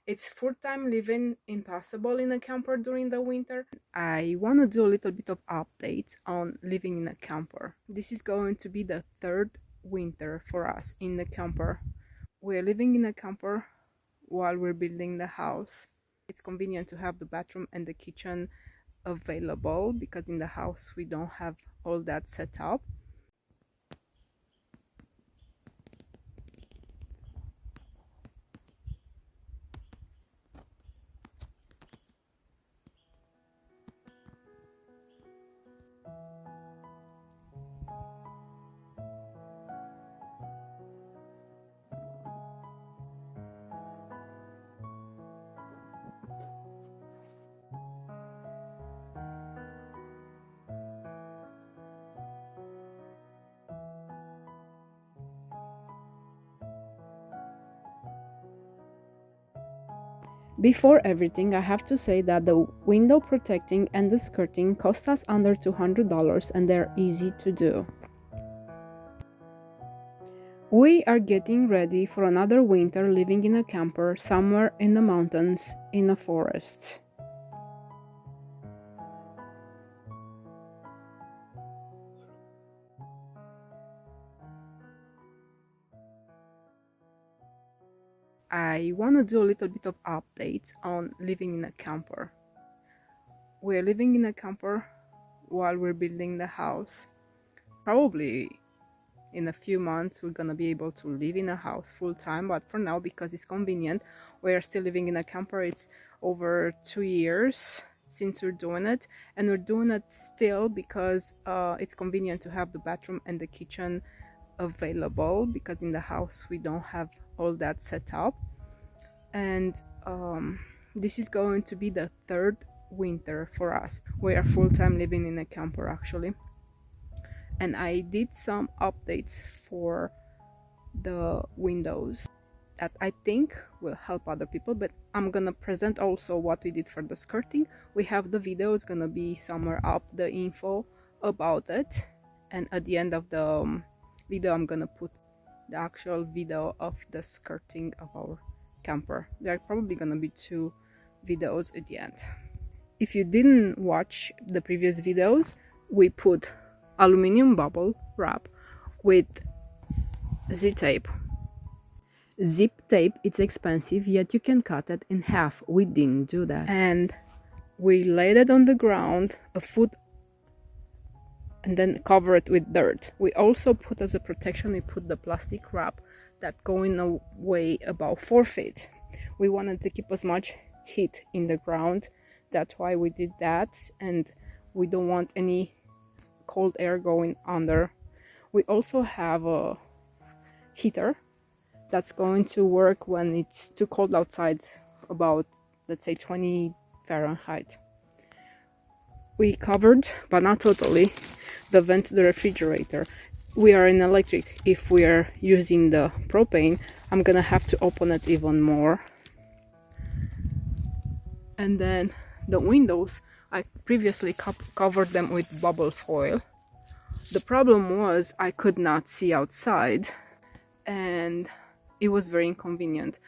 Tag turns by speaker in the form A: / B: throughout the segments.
A: It's full-time living impossible in a camper during the winter. I want to do a little bit of updates on living in a camper. This is going to be the third winter for us in the camper. We're living in a camper while we're building the house. It's convenient to have the bathroom and the kitchen available because in the house we don't have all that set up. Before everything, I have to say that the window protecting and the skirting cost us under $200 and they're easy to do. We are getting ready for another winter living in a camper somewhere in the mountains in a forest. I want to do a little bit of updates on living in a camper. We're living in a camper while we're building the house. Probably in a few months we're gonna be able to live in a house full time, but for now, because it's convenient, we're still living in a camper. It's over 2 years since we're doing it, and we're doing it still because it's convenient to have the bathroom and the kitchen available because in the house we don't have all that set up. And this is going to be the third winter for us. We are full-time living in a camper actually, and I did some updates for the windows that I think will help other people, but I'm gonna present also what we did for the skirting. We have the video, it's gonna be somewhere up, the info about it, and at the end of the video I'm gonna put the actual video of the skirting of our camper. There are probably gonna be 2 videos at the end. If you didn't watch the previous videos, we put aluminum bubble wrap with zip tape. Zip tape, it's expensive, yet you can cut it in half. We didn't do that. And we laid it on the ground a foot and then cover it with dirt. We also put as a protection, we put the plastic wrap that going away about 4 feet. We wanted to keep as much heat in the ground. That's why we did that, and we don't want any cold air going under. We also have a heater that's going to work when it's too cold outside, about, let's say, 20 Fahrenheit. We covered, but not totally, the vent to the refrigerator. We are in electric. If we are using the propane, I'm gonna have to open it even more. And then the windows, I previously covered them with bubble foil. The problem was I could not see outside and it was very inconvenient.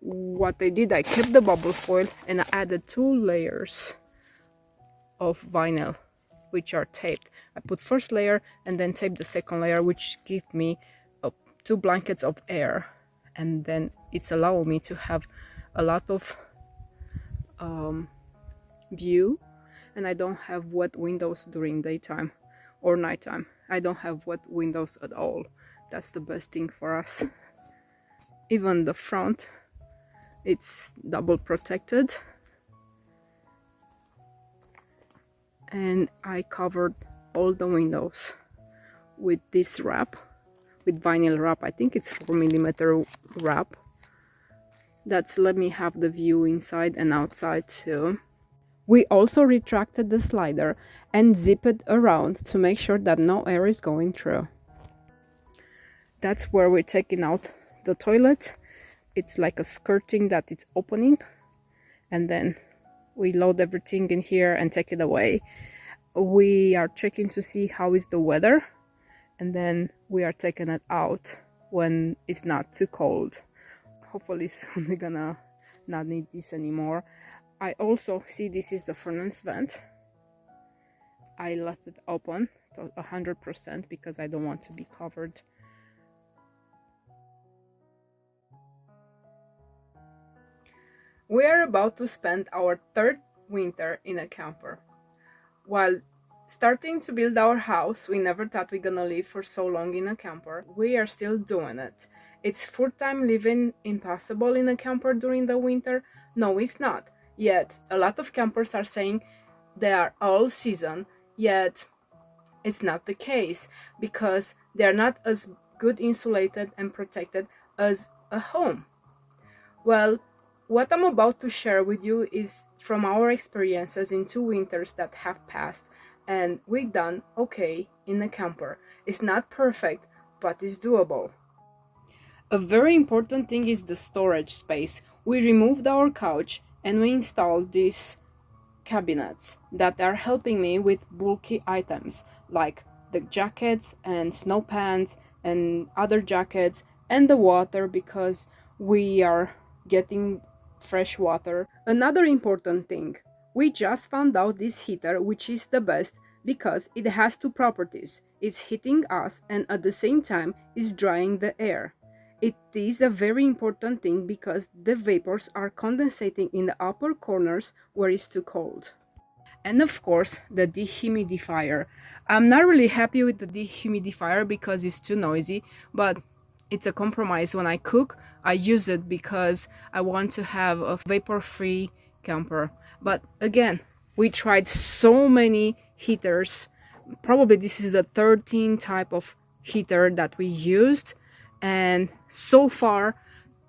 A: What I did, I kept the bubble foil and I added 2 layers of vinyl, which are taped. I put first layer and then taped the second layer, which give me 2 blankets of air, and then it's allowing me to have a lot of view, and I don't have wet windows during daytime or nighttime. I don't have wet windows at all. That's the best thing for us. Even the front, it's double protected, and I covered all the windows with this wrap, with vinyl wrap. I think it's 4mm wrap. That's let me have the view inside and outside too. We also retracted the slider and zip it around to make sure that no air is going through. That's where we're taking out the toilet. It's like a skirting that it's opening, and then we load everything in here and take it away. We are checking to see how is the weather, and then we are taking it out when it's not too cold. Hopefully soon we're gonna not need this anymore. I also see this is the furnace vent. I left it open to 100% because I don't want to be covered. We are about to spend our third winter in a camper. While starting to build our house, we never thought we're gonna live for so long in a camper. We are still doing it. It's full-time living impossible in a camper during the winter? No, it's not. Yet, a lot of campers are saying they are all season, yet it's not the case because they're not as good insulated and protected as a home. Well, what I'm about to share with you is from our experiences in 2 winters that have passed, and we've done okay in a camper. It's not perfect, but it's doable. A very important thing is the storage space. We removed our couch and we installed these cabinets that are helping me with bulky items like the jackets and snow pants and other jackets and the water because we are getting fresh water. Another important thing, we just found out this heater, which is the best because it has 2 properties. It's heating us and at the same time is drying the air. It is a very important thing because the vapors are condensating in the upper corners where it's too cold. And of course, the dehumidifier. I'm not really happy with the dehumidifier because it's too noisy, but it's a compromise. When I cook, I use it because I want to have a vapor-free camper. But again, we tried so many heaters. Probably this is the 13th type of heater that we used. And so far,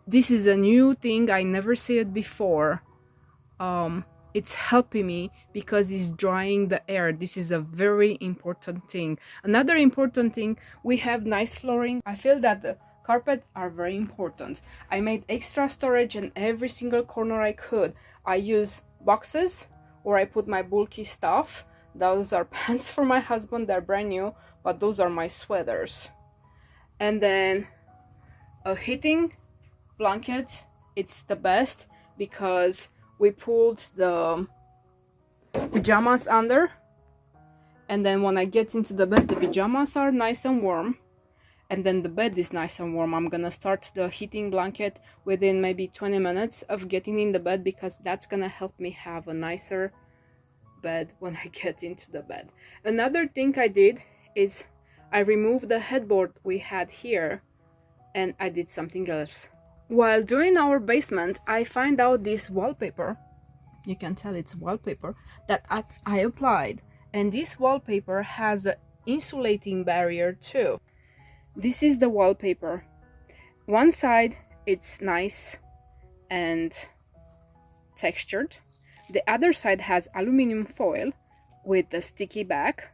A: this is a new thing. I never see it before. It's helping me because it's drying the air. This is a very important thing. Another important thing, we have nice flooring. I feel that the carpets are very important. I made extra storage in every single corner I could. I use boxes where I put my bulky stuff. Those are pants for my husband. They're brand new, but those are my sweaters. And then a heating blanket. It's the best because we pulled the pajamas under, and then when I get into the bed, the pajamas are nice and warm, and then the bed is nice and warm. I'm gonna start the heating blanket within maybe 20 minutes of getting in the bed because that's gonna help me have a nicer bed when I get into the bed. Another thing I did is I removed the headboard we had here and I did something else. While doing our basement, I find out this wallpaper. You can tell it's wallpaper that I applied, and this wallpaper has an insulating barrier too. This is the wallpaper. One side it's nice and textured. The other side has aluminum foil with a sticky back.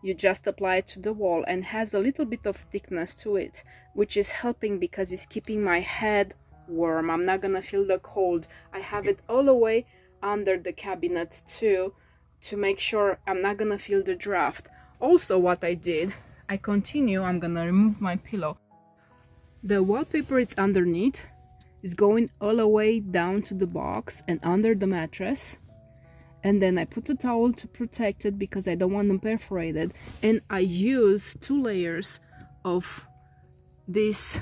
A: You just apply it to the wall and has a little bit of thickness to it, which is helping because it's keeping my head warm. I'm not gonna feel the cold. I have it all the way under the cabinet too to make sure I'm not gonna feel the draft. Also, what I did, I'm gonna remove my pillow. The wallpaper is underneath. It's going all the way down to the box and under the mattress. And then I put a towel to protect it because I don't want them perforated. And I use 2 layers of this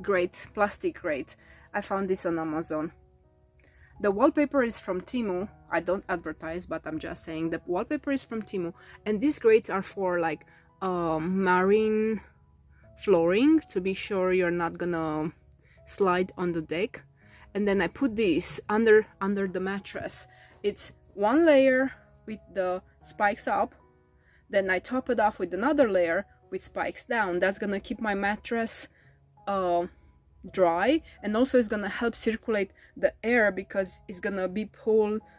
A: grate, plastic grate. I found this on Amazon. The wallpaper is from Temu. I don't advertise, but I'm just saying the wallpaper is from Temu. And these grates are for like marine flooring to be sure you're not gonna slide on the deck. And then I put this under the mattress. It's 1 layer with the spikes up, then I top it off with another layer with spikes down. That's gonna keep my mattress dry, and also it's gonna help circulate the air because it's gonna be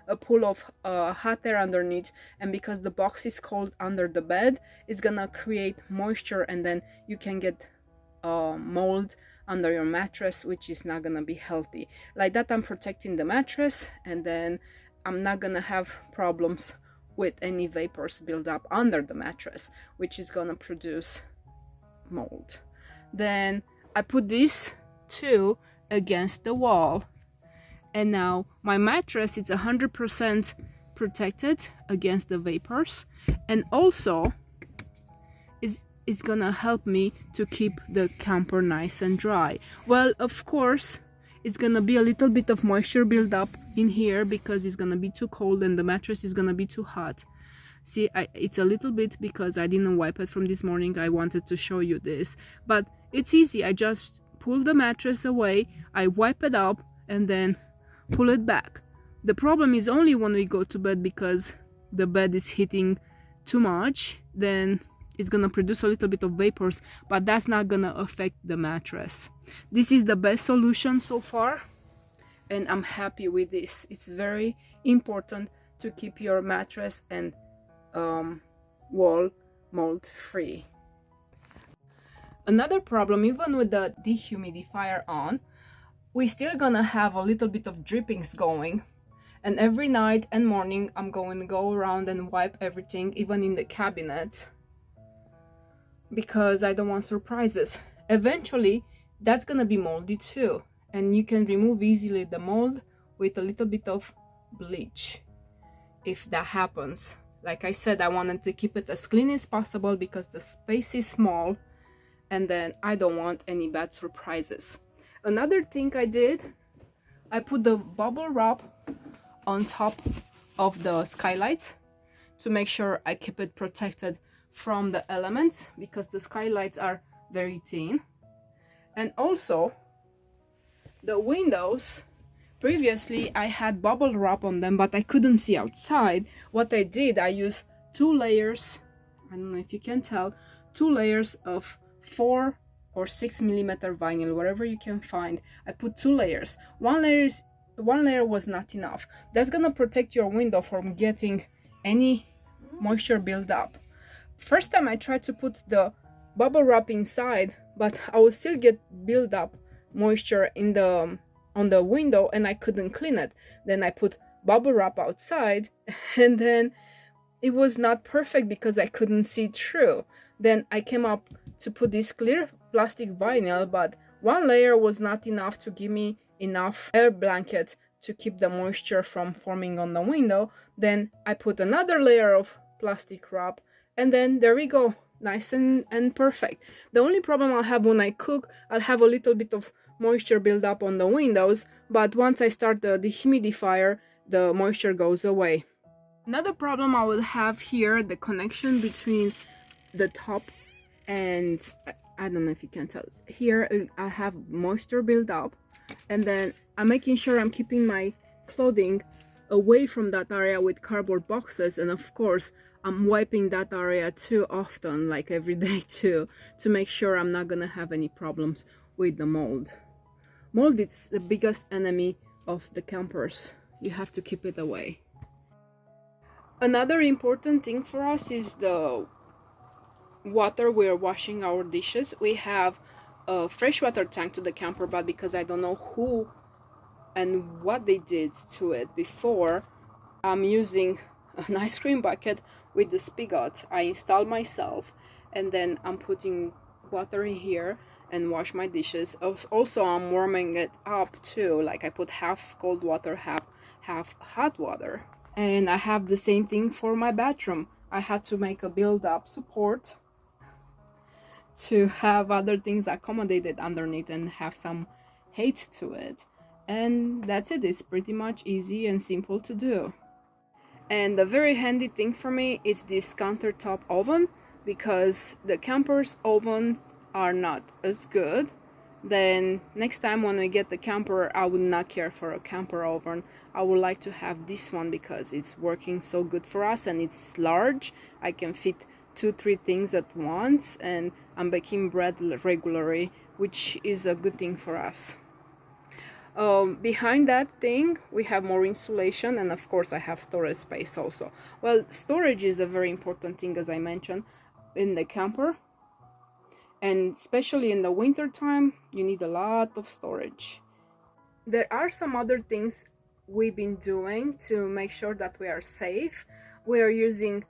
A: a pool of hot air underneath, and because the box is cold under the bed, it's gonna create moisture, and then you can get mold under your mattress, which is not gonna be healthy. Like that, I'm protecting the mattress, and then I'm not gonna have problems with any vapors build up under the mattress, which is gonna produce mold. Then I put this too, against the wall. And now my mattress is 100% protected against the vapors, and also is gonna help me to keep the camper nice and dry. Well, of course, it's gonna be a little bit of moisture build up in here because it's gonna be too cold and the mattress is gonna be too hot. See, it's a little bit because I didn't wipe it from this morning. I wanted to show you this, but it's easy. I just pull the mattress away, I wipe it up, and then pull it back. The problem is only when we go to bed, because the bed is heating too much, then it's gonna produce a little bit of vapors, but that's not gonna affect the mattress. This is the best solution so far, and I'm happy with this. It's very important to keep your mattress and wall mold free. Another problem, even with the dehumidifier on, we're still gonna have a little bit of drippings going, and every night and morning I'm going to go around and wipe everything, even in the cabinet, because I don't want surprises. Eventually that's gonna be moldy too, and you can remove easily the mold with a little bit of bleach if that happens. Like I said, I wanted to keep it as clean as possible because the space is small, and then I don't want any bad surprises. Another thing I did, I put the bubble wrap on top of the skylights to make sure I keep it protected from the elements, because the skylights are very thin. And also the windows, previously I had bubble wrap on them, but I couldn't see outside. What I did, I used 2 layers, I don't know if you can tell, 2 layers of 4 or 6 millimeter vinyl, whatever you can find. I put 2 layers. One layer was not enough. That's gonna protect your window from getting any moisture build up. First time I tried to put the bubble wrap inside, but I would still get build up moisture on the window, and I couldn't clean it. Then I put bubble wrap outside, and then it was not perfect because I couldn't see through. Then I came up to put this clear plastic vinyl, but 1 layer was not enough to give me enough air blanket to keep the moisture from forming on the window. Then I put another layer of plastic wrap, and then there we go, nice and perfect. The only problem I'll have when I cook, I'll have a little bit of moisture build up on the windows, but once I start the dehumidifier, the moisture goes away. Another problem I will have here, the connection between the top and I don't know if you can tell. Here I have moisture build up, and then I'm making sure I'm keeping my clothing away from that area with cardboard boxes, and of course I'm wiping that area too often, like every day too, to make sure I'm not gonna have any problems with the mold. Mold is the biggest enemy of the campers. You have to keep it away. Another important thing for us is the water we're washing our dishes. We have a freshwater tank to the camper, but because I don't know who and what they did to it before, I'm using an ice cream bucket with the spigot I installed myself, and then I'm putting water in here and wash my dishes. Also, I'm warming it up too, like I put half cold water, half hot water. And I have the same thing for my bathroom. I had to make a build-up support to have other things accommodated underneath and have some height to it. And that's it. It's pretty much easy and simple to do. And the very handy thing for me is this countertop oven, because the campers ovens are not as good. Then next time when we get the camper, I would not care for a camper oven. I would like to have this one because it's working so good for us, and it's large. I can fit 2-3 things at once, and I'm baking bread regularly, which is a good thing for us. Behind that thing we have more insulation, and of course I have storage space also. Well, storage is a very important thing, as I mentioned, in the camper, and especially in the winter time you need a lot of storage. There are some other things we've been doing to make sure that we are safe. We are using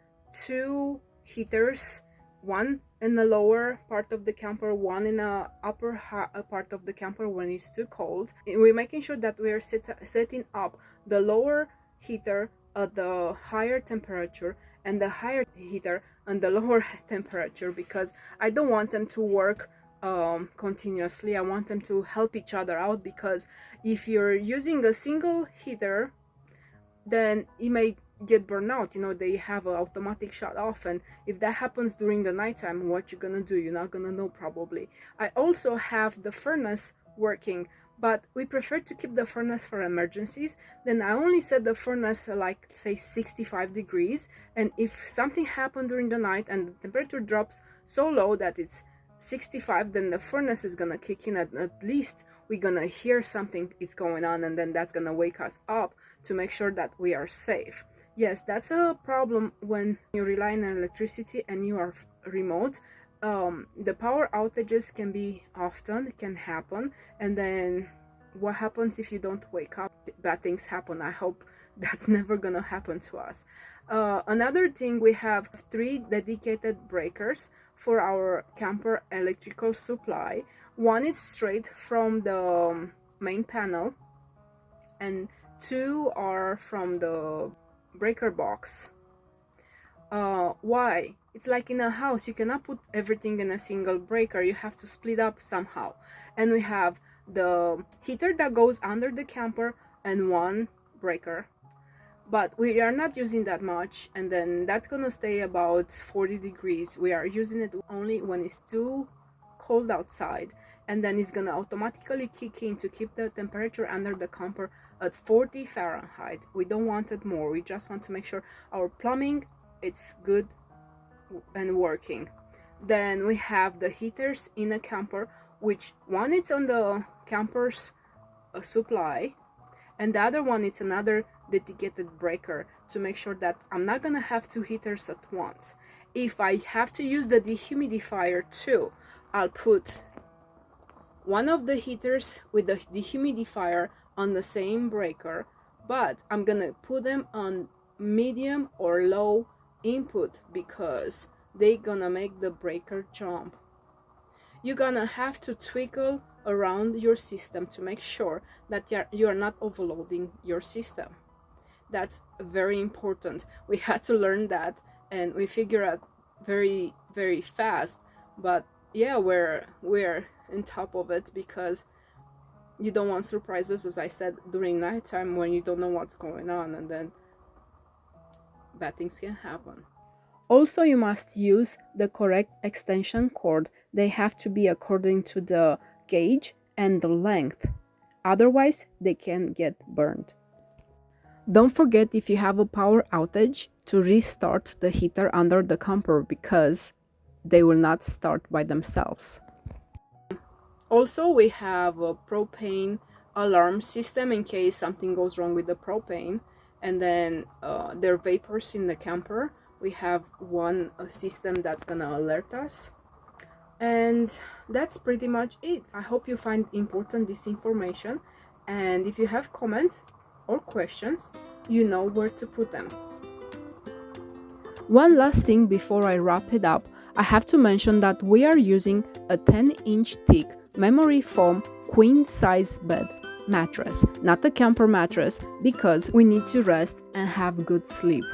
A: 2 heaters one in the lower part of the camper, one in the upper part of the camper when it's too cold. We're making sure that we are setting up the lower heater at the higher temperature and the higher heater and the lower temperature, because I don't want them to work continuously. I want them to help each other out, because if you're using a single heater, then it may get burned out. You know, they have an automatic shut off, and if that happens during the nighttime, what you're gonna do? You're not gonna know probably. I also have the furnace working, but we prefer to keep the furnace for emergencies. Then I only set the furnace like say 65 degrees, and if something happened during the night and the temperature drops so low that it's 65, then the furnace is gonna kick in, and at least we're gonna hear something is going on, and then that's gonna wake us up to make sure that we are safe. Yes, that's a problem when you rely on electricity and you are remote. The power outages can happen, and then what happens if you don't wake up? Bad things happen. I hope that's never gonna happen to us. Another thing, we have 3 dedicated breakers for our camper electrical supply. One is straight from the main panel, and 2 are from the breaker box. Why? It's like in a house, you cannot put everything in a single breaker. You have to split up somehow. And we have the heater that goes under the camper and 1 breaker, but we are not using that much, and then that's gonna stay about 40 degrees. We are using it only when it's too cold outside, and then it's gonna automatically kick in to keep the temperature under the camper at 40 Fahrenheit. We don't want it more. We just want to make sure our plumbing it's good and working. Then we have the heaters in a camper, which one is on the camper's supply, and the other one is another dedicated breaker to make sure that I'm not gonna have 2 heaters at once. If I have to use the dehumidifier too, I'll put one of the heaters with the dehumidifier on the same breaker, but I'm gonna put them on medium or low input because they're gonna make the breaker jump. You're gonna have to twiddle around your system to make sure that you're not overloading your system. That's very important. We had to learn that, and we figure out very, very fast. But yeah, we're on top of it, because you don't want surprises, as I said, during nighttime when you don't know what's going on, and then bad things can happen. Also, you must use the correct extension cord. They have to be according to the gauge and the length. Otherwise, they can get burned. Don't forget, if you have a power outage, to restart the heater under the camper, because they will not start by themselves. Also, we have a propane alarm system in case something goes wrong with the propane, and then there are vapors in the camper. We have one system that's gonna alert us, and that's pretty much it. I hope you find important this information, and if you have comments or questions, you know where to put them. One last thing before I wrap it up, I have to mention that we are using a 10-inch thick memory foam queen size bed mattress, not a camper mattress, because we need to rest and have good sleep.